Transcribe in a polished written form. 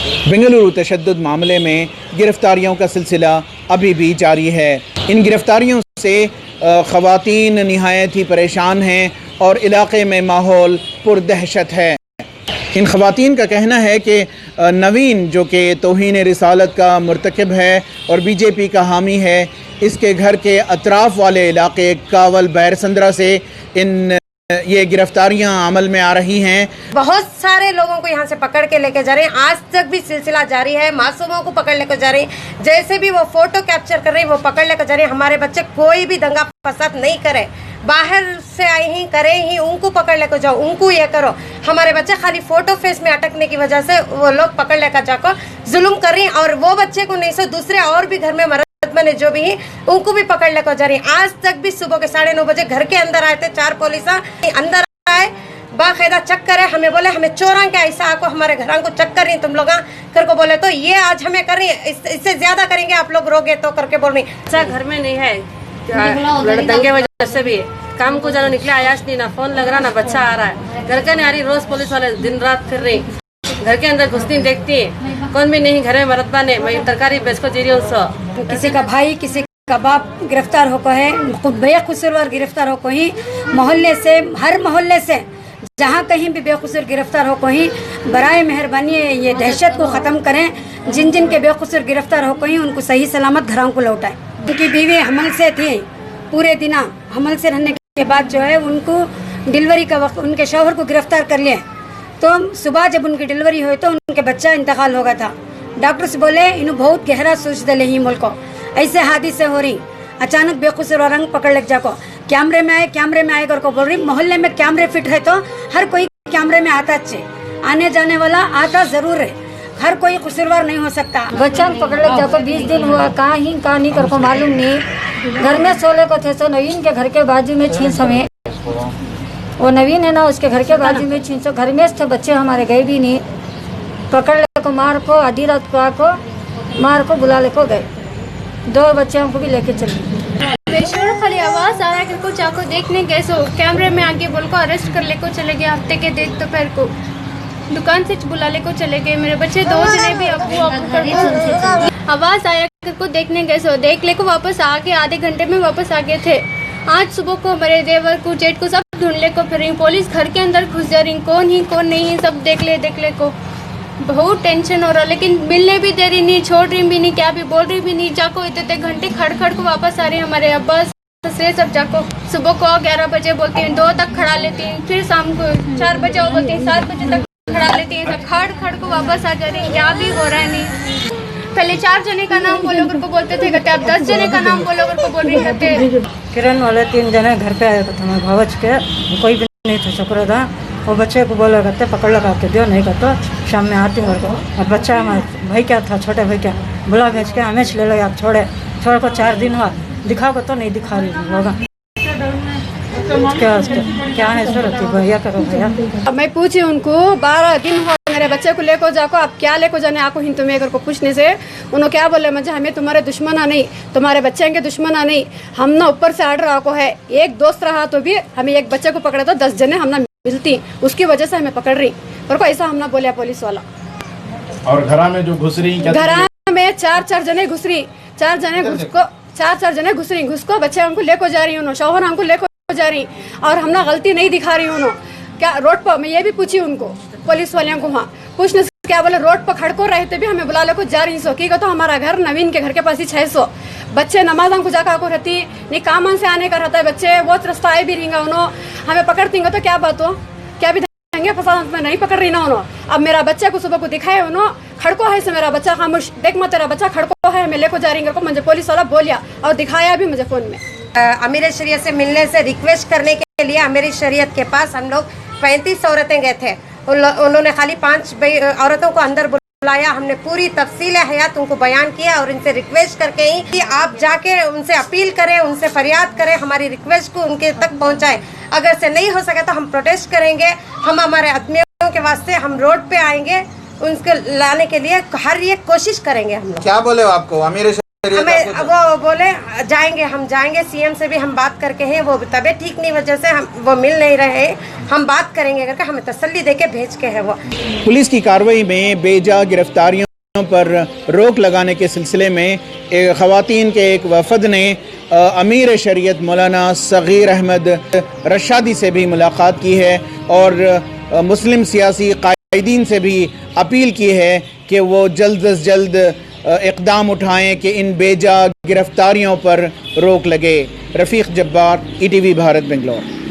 बेंगलुरु तशद्दुद मामले में गिरफ्तारियों का सिलसिला अभी भी जारी है। इन गिरफ्तारियों से ख़वातीन निहायत ही परेशान हैं और इलाक़े में माहौल पुरदहशत है। इन ख़वातीन का कहना है कि नवीन जो कि तौहीन रिसालत का मुर्तकिब है और बीजेपी का हामी है, इसके घर के अतराफ़ वाले इलाक़े कावल बैरसंदरा से ये गिरफ्तारियां अमल में आ रही हैं। बहुत सारे लोगों को यहाँ से पकड़ के लेके जा रहे हैं। आज तक भी सिलसिला जारी है। मासूमों को पकड़ लेकर जा रहे हैं। जैसे भी वो फोटो कैप्चर कर रहे हैं वो पकड़ लेकर जा रहे हैं। हमारे बच्चे कोई भी दंगा फसाद नहीं करे, बाहर से आए ही करे ही, उनको पकड़ लेकर जाओ, उनको ये करो। हमारे बच्चे खाली फोटो फेस में अटकने की वजह से वो लोग पकड़ लेकर जाकर जुल्म कर रही हैं। और वो बच्चे को नहीं सो दूसरे और भी घर में मैंने जो भी ही उनको भी पकड़ लेकर जा रही है। आज तक भी सुबह के 9:30 बजे घर के अंदर आए थे 4 पुलिस अंदर आए, बाकायदा चक्कर है, हमें बोले हमें चोरा के ऐसा आको हमारे घर को चक्कर नहीं तुम लोग कर को बोले तो ये आज हमें कर रही है, इससे ज्यादा करेंगे आप लोग रोगे तो करके बोल रही। अच्छा घर में नहीं है, दंगे वजह से भी काम को जाना निकले आयास नहीं, ना फोन लग रहा ना बच्चा आ रहा है, घर का नहीं आ रही। रोज पुलिस वाले दिन रात फिर रही, घर के अंदर घुसती देखती है, कौन भी नहीं घर में मरतबा ने मैं तरकारी बेच को जी रही हूँ। किसी का भाई किसी का बाप गिरफ्तार होको है, बेकसूरवार गिरफ्तार होको ही, मोहल्ले से हर मोहल्ले से जहाँ कहीं भी बेकसूर गिरफ्तार होको ही, बराए मेहरबानी ये दहशत को ख़त्म करें। जिन जिन के बेकसूर गिरफ्तार होको ही उनको सही सलामत घरों को लौटाएं। उनकी बीवी हमल से थी, पूरे दिन हमल से रहने के बाद जो है उनको डिलीवरी का वक्त उनके शौहर को गिरफ्तार कर लिए। तो सुबह जब उनकी डिलीवरी हुई तो उनके बच्चा इंतकाल हो गया था। डॉक्टर्स बोले इन्हें बहुत गहरा सोच दले ही मुल्क को ऐसे हादिसे हो रही, अचानक बेकसूर रंग पकड़ लग जाको, कैमरे में आए करको बोल रही। मोहल्ले में कैमरे फिट है तो हर कोई कैमरे में आता अच्छे, आने जाने वाला आता जरूर है, हर कोई कसूरवार नहीं हो सकता। बच्चा पकड़ लग जाको 20 दिन हुआ, कहाँ नहीं करको मालूम नहीं। घर में सोले को थे, सो नवीन के घर के बाजू में छीन समय वो नवीन है ना, उसके घर के बाजू में छीन सो घर में थे बच्चे हमारे गए भी नहीं, पकड़ ले को मार को आधी रात को आको मार को बुला ले को गए, 2 बच्चे हमको भी लेके चले। बेशोर खाली आवाज़ आ रहा है कि कुछ आको देखने गए, सो कैमरे में आके बोल को अरेस्ट कर ले को चले गए। हफ्ते के देख दोपहर को दुकान से बुला ले को चले गए। मेरे बच्चे 2 जने भी अबू कर आवाज़ आया को देखने गए, सो देख ले को वापस आ गए, आधे घंटे में वापस आ गए थे। आज सुबह को मेरे देवर को जेठ को सब ढूंढ ले को फिर पुलिस घर के अंदर घुस जा रही, कौन ही कौन नहीं सब देख ले को बहुत टेंशन हो रहा। लेकिन मिलने भी दे रही नहीं, छोड़ रही भी नहीं, क्या भी बोल रही भी नहीं। जाको इतने घंटे खड़ को वापस आ रही हमारे अब्बा से सब। जाको सुबह को 11 बजे बोलती हैं, 2 तक खड़ा लेती हैं, फिर शाम को 4 बजे वो बोलती हैं, 7 बजे तक खड़ा लेती हैं। सब खड़ को वापस आ जा रही है, क्या भी हो रहा है नहीं। पहले 4 जने का नाम बोलो कर को बोलते थे, कहते अब 10 जने का नाम बोलो कर को बोल रही कहते। किरण वाले 3 जने घर पे आए थे भावच के, कोई भी नहीं था, शुक्र था। वो बच्चे को बोला करते पकड़ लगा के दो, नहीं करते शाम में आती और बच्चा हमारे भाई क्या था, छोटे भाई क्या बुला भेज के हमें ले लो आप, छोड़ को 4 दिन हुआ, दिखाओ तो नहीं दिखा रही होगा। क्या है सूरत भैया करो भैया। मैं पूछी उनको 12 दिन हो मेरे बच्चे को लेको जाको, आप क्या लेको जाने आको हिंद तुम्हें को पूछने से उन्होंने क्या बोले, मुझे हमें तुम्हारे दुश्मन आ नहीं, तुम्हारे बच्चे के दुश्मन आ नहीं, हम ना ऊपर से आर्डर आको है। एक दोस्त रहा तो भी हमें एक बच्चे को पकड़ा तो 10 जने हम ना मिलती, उसकी वजह से हमें पकड़ रही, पर को ऐसा हमने बोलिया पुलिस वाला। और घरा में जो घुस रही, घरा में 4 जने घुस रही, 4 जने घुस को बच्चे हमको लेको जा रही उन्होंने, शौहर हमको लेको जा रही, और हमने गलती नहीं दिखा रही उन्होंने। क्या रोड पर मैं ये भी पूछी उनको पुलिस वाले को, वहाँ पूछने से क्या बोले, रोड पर खड़को रहते भी हमें बुला लेको जा रही सो की तो हमारा घर नवीन के घर के पास ही 600 बच्चे नमाज को जाकर को रहती नहीं, काम से आने का रहता है बच्चे, वो रास्ता आए भी रहेंगे उन्होंने, हमें पकड़ती तो क्या बात हो, क्या भी देंगे फसाद में नहीं पकड़ रही ना उन्होंने। अब मेरा बच्चा को सुबह को दिखाए उन्होंने खड़को है, से मेरा बच्चा खामोश, देख मत तेरा बच्चा खड़को है, हमें लेको जा रही को मुझे पुलिस वाला बोलिया और दिखाया भी मुझे फोन में। अमीर शरीयत से मिलने से रिक्वेस्ट करने के लिए अमीर शरीयत के पास हम लोग 35 औरतें गए थे। उन्होंने खाली 5 औरतों को अंदर बुलाया, हमने पूरी तफसील हयात उनको बयान किया और इनसे रिक्वेस्ट करके ही कि आप जाके उनसे अपील करें, उनसे फरियाद करें, हमारी रिक्वेस्ट को उनके तक पहुंचाएं। अगर से नहीं हो सके तो हम प्रोटेस्ट करेंगे, हम हमारे आदमियों के वास्ते हम रोड पे आएंगे, उनको लाने के लिए हर ये कोशिश करेंगे हम लोग। क्या बोले आपको अमीर हमें वो बोले जाएंगे, हम जाएंगे, सीएम से भी हम बात करके हैं, वो तबीयत ठीक नहीं वजह से हम वो मिल नहीं रहे, हम बात करेंगे करके हमें तसल्ली देके भेज के है वो। पुलिस की कार्रवाई में बेजा गिरफ्तारियों पर रोक लगाने के सिलसिले में ख़वातीन के एक वफद ने अमीर शरीयत मौलाना सगीर अहमद रशादी से भी मुलाकात की है और मुस्लिम सियासी कायदीन से भी अपील की है कि वो जल्द अज जल्द इक़दाम उठाएं कि इन बेजा गिरफ्तारियों पर रोक लगे। रफ़ीक जब्बार, ETV भारत, बेंगलोर।